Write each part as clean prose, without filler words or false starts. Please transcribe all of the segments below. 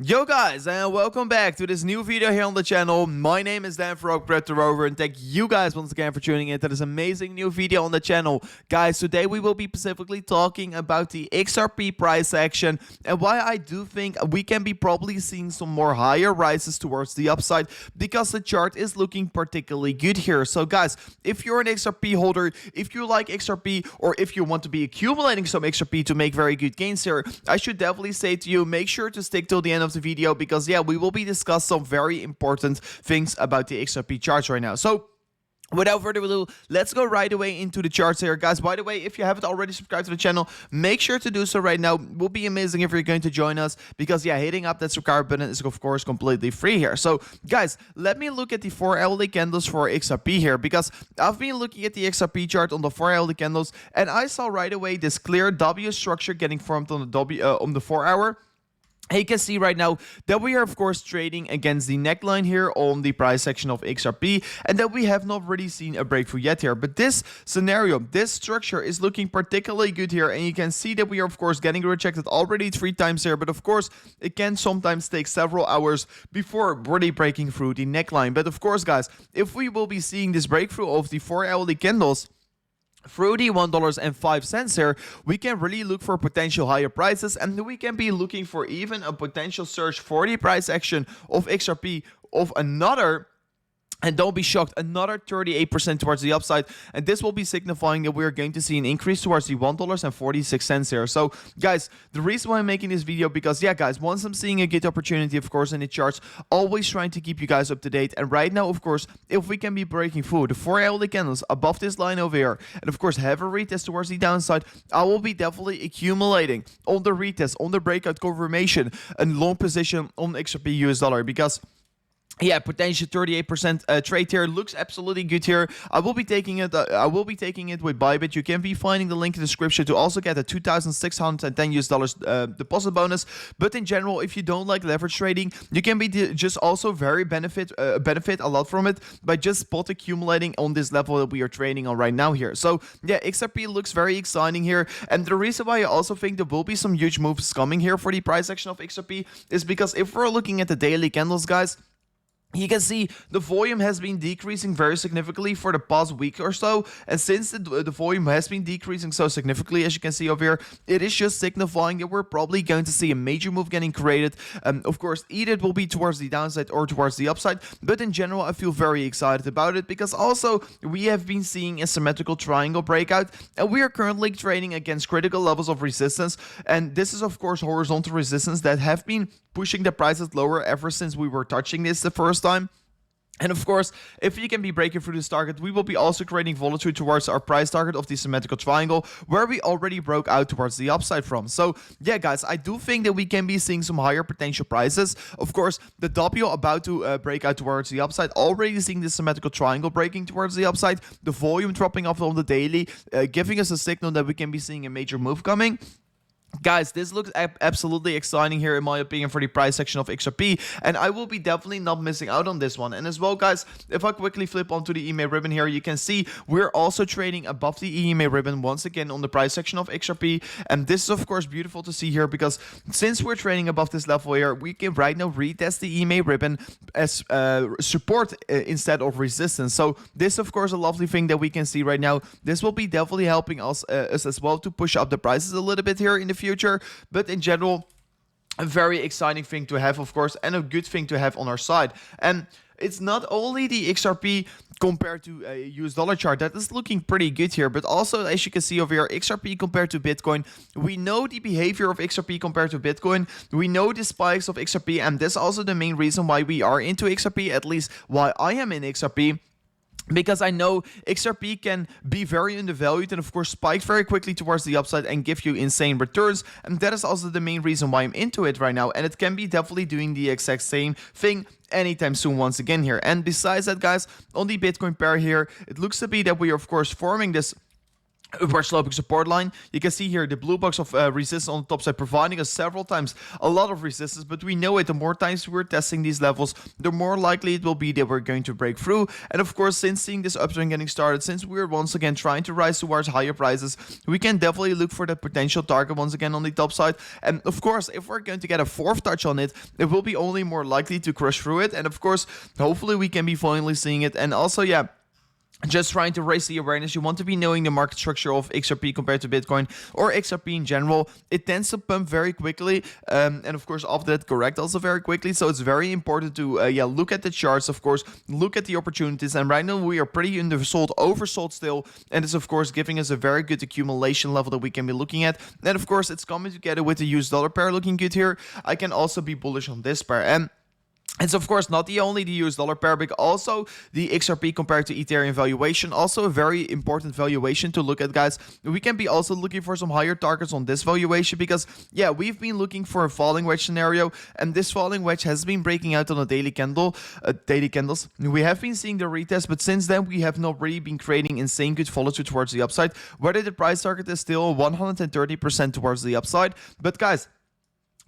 Yo guys, and welcome back to this new video here on the channel. My name is Dan Frog Brett the Rover, and thank you guys once again for tuning in to this amazing new video on the channel. Guys, today we will be specifically talking about the XRP price action and why I do think we can be probably seeing some more higher rises towards the upside because the chart is looking particularly good here. So guys, if you're an XRP holder, if you like XRP, or if you want to be accumulating some XRP to make very good gains here, I should definitely say to you, make sure to stick till the end of the video because yeah, we will be discussing some very important things about the XRP charts right now. So without further ado, let's go right away into the charts here, guys. By the way, if you haven't already subscribed to the channel, make sure to do so right now. It will be amazing if you're going to join us because yeah, hitting up that subscribe button is of course completely free here. So guys, let me look at the 4-hourly candles for XRP here because I've been looking at the XRP chart on the 4-hourly candles and I saw right away this clear W structure getting formed on the 4-hour. You can see right now that we are of course trading against the neckline here on the price section of XRP and that we have not really seen a breakthrough yet here. But this scenario, this structure is looking particularly good here, and you can see that we are of course getting rejected already 3 times here, but of course it can sometimes take several hours before really breaking through the neckline. But of course guys, if we will be seeing this breakthrough of the 4-hourly candles through the $1.05 here, we can really look for potential higher prices, and we can be looking for even a potential surge for the price action of XRP of another. And don't be shocked, another 38% towards the upside. And this will be signifying that we're going to see an increase towards the $1.46 here. So, guys, the reason why I'm making this video, because, yeah, guys, once I'm seeing a good opportunity, of course, in the charts, always trying to keep you guys up to date. And right now, of course, if we can be breaking through the 4-hourly candles above this line over here, and, of course, have a retest towards the downside, I will be definitely accumulating on the retest, on the breakout confirmation, a long position on XRP US dollar, because yeah, potential 38% trade here looks absolutely good here. I will be taking it. I will be taking it with Bybit. You can be finding the link in the description to also get a $2,610 US dollars deposit bonus. But in general, if you don't like leverage trading, you can be just also very benefit a lot from it by just spot accumulating on this level that we are trading on right now here. So yeah, XRP looks very exciting here, and the reason why I also think there will be some huge moves coming here for the price action of XRP is because if we're looking at the daily candles, guys, you can see the volume has been decreasing very significantly for the past week or so, and since the volume has been decreasing so significantly, as you can see over here, it is just signifying that we're probably going to see a major move getting created. Of course, either it will be towards the downside or towards the upside, but in general, I feel very excited about it because also we have been seeing a symmetrical triangle breakout, and we are currently trading against critical levels of resistance, and this is of course horizontal resistance that have been pushing the prices lower ever since we were touching this the first time. And of course, if you can be breaking through this target, we will be also creating volatility towards our price target of the symmetrical triangle, where we already broke out towards the upside from. So yeah, guys, I do think that we can be seeing some higher potential prices. Of course, the W about to break out towards the upside, already seeing the symmetrical triangle breaking towards the upside, the volume dropping off on the daily, giving us a signal that we can be seeing a major move coming. Guys, this looks absolutely exciting here in my opinion for the price section of XRP, and I will be definitely not missing out on this one. And as well, guys, if I quickly flip onto the EMA ribbon here, you can see we're also trading above the EMA ribbon once again on the price section of XRP, and this is of course beautiful to see here because since we're trading above this level here, we can right now retest the EMA ribbon as support instead of resistance. So this of course a lovely thing that we can see right now. This will be definitely helping us as well to push up the prices a little bit here in the future, but in general, a very exciting thing to have, of course, and a good thing to have on our side. And it's not only the XRP compared to a US dollar chart that is looking pretty good here, but also, as you can see over here, XRP compared to Bitcoin. We know the behavior of XRP compared to Bitcoin. We know the spikes of XRP, and this is also the main reason why we are into XRP, at least why I am in XRP. Because I know XRP can be very undervalued and of course spike very quickly towards the upside and give you insane returns, and that is also the main reason why I'm into it right now, and it can be definitely doing the exact same thing anytime soon once again here. And besides that, guys, on the Bitcoin pair here, it looks to be that we are of course forming this upward sloping support line. You can see here the blue box of resistance on the top side, providing us several times a lot of resistance, but we know it, the more times we're testing these levels, the more likely it will be that we're going to break through. And of course, since seeing this uptrend getting started, since we're once again trying to rise towards higher prices, we can definitely look for that potential target once again on the top side. And of course, if we're going to get a fourth touch on it, it will be only more likely to crush through it. And of course, hopefully we can be finally seeing it. And also, yeah, just trying to raise the awareness. You want to be knowing the market structure of XRP compared to Bitcoin or XRP in general. It tends to pump very quickly, and of course after that correct also very quickly. So it's very important to look at the charts, of course, look at the opportunities. And right now we are pretty undersold, oversold still, and it's of course giving us a very good accumulation level that we can be looking at. And of course it's coming together with the US dollar pair looking good here. I can also be bullish on this pair. And it's of course not only the US dollar pair, but also the XRP compared to Ethereum valuation. Also a very important valuation to look at, guys. We can be also looking for some higher targets on this valuation because, yeah, we've been looking for a falling wedge scenario, and this falling wedge has been breaking out on a daily candles. We have been seeing the retest, but since then we have not really been creating insane good follow through towards the upside. Whether the price target is still 130% towards the upside, but guys,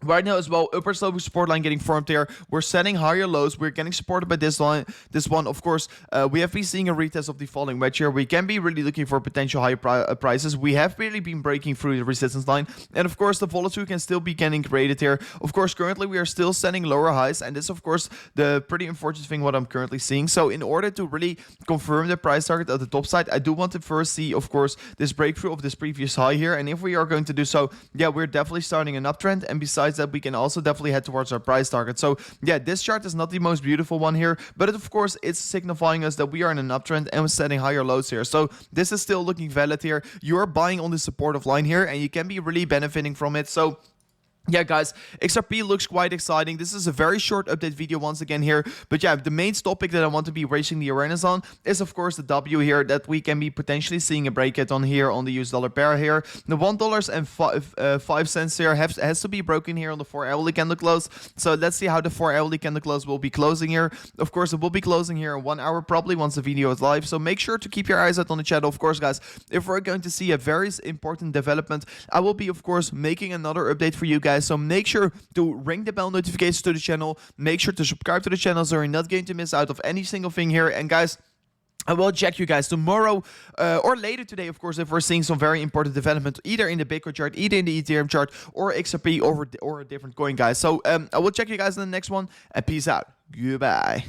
right now as well, upper sloping support line getting formed here. We're setting higher lows. We're getting supported by this line. This one, of course, we have been seeing a retest of the falling wedge here. We can be really looking for potential higher prices. We have really been breaking through the resistance line. And of course, the volatility can still be getting created here. Of course, currently we are still setting lower highs. And this, of course, the pretty unfortunate thing what I'm currently seeing. So in order to really confirm the price target at the top side, I do want to first see, of course, this breakthrough of this previous high here. And if we are going to do so, yeah, we're definitely starting an uptrend. And besides that, we can also definitely head towards our price target. So yeah, this chart is not the most beautiful one here, but of course it's signifying us that we are in an uptrend and we're setting higher lows here. So this is still looking valid here. You're buying on the supportive line here and you can be really benefiting from it. So yeah, guys, XRP looks quite exciting. This is a very short update video once again here. But yeah, the main topic that I want to be raising the awareness on is, of course, the W here that we can be potentially seeing a breakout on here on the US dollar pair here. The $1.05 here has to be broken here on the 4-hourly candle close. So let's see how the 4-hourly candle close will be closing here. Of course, it will be closing here in 1 hour probably once the video is live. So make sure to keep your eyes out on the channel. Of course, guys, if we're going to see a very important development, I will be, of course, making another update for you guys. So make sure to ring the bell notifications to the channel. Make sure to subscribe to the channel so you're not going to miss out of any single thing here. And guys, I will check you guys tomorrow or later today, of course, if we're seeing some very important development, either in the Bitcoin chart, either in the Ethereum chart, or XRP, or a different coin, guys. So I will check you guys in the next one, and peace out. Goodbye.